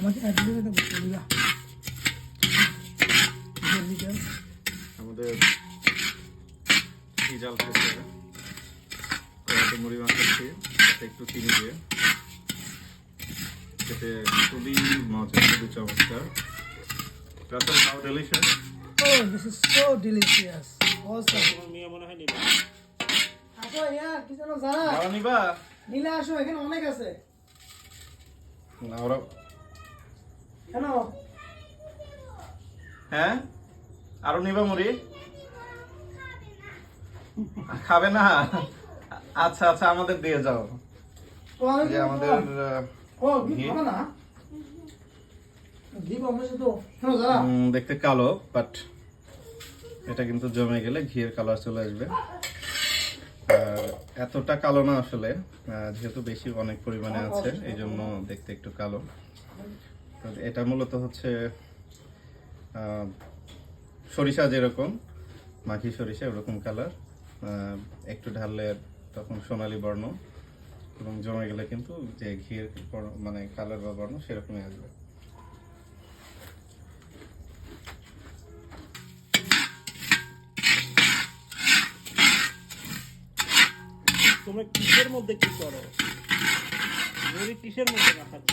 আমাদের এই জাল খেতে কড়াইতে মুড়ি মাখাচ্ছি, সাথে একটু চিনি দিয়ে, খেতে খুবই মজা, খুবই চমৎকার। Russell, how delicious? Oh, this is so delicious. Awesome. তোমার মেয়ে মনে হয় নিবে। আসো ইয়ার কি জানো জানা? খাওয়া নিবা? নিলে আসো, এখানে অনেক আছে। না ওরা কেন? হ্যাঁ আরো নিবা মুড়ি? খাবে না? আচ্ছা আচ্ছা, আমাদের দিয়ে যাও। এই যে আমাদের ও কি খাবে না? দিব আমরা তো শোনো জানা? দেখতে কালো, বাট এটা কিন্তু জমে গেলে ঘিয়ের কালার চলে আসবে। আর এতটা কালো না আসলে, যেহেতু বেশি অনেক পরিমাণে আছে এই জন্য দেখতে একটু কালো। তো এটা মূলত হচ্ছে সরিষা যেরকম মাখি সরিষা ওরকম কালার, একটু ঢাললে তখন সোনালী বর্ণ, এবং জমে গেলে কিন্তু যে ঘিয়ের মানে কালার বা বর্ণ সেরকমই আসবে। তোমরা কিসের মধ্যে কি করো? মুড়ি কিসের মধ্যে রাখাচ্ছ?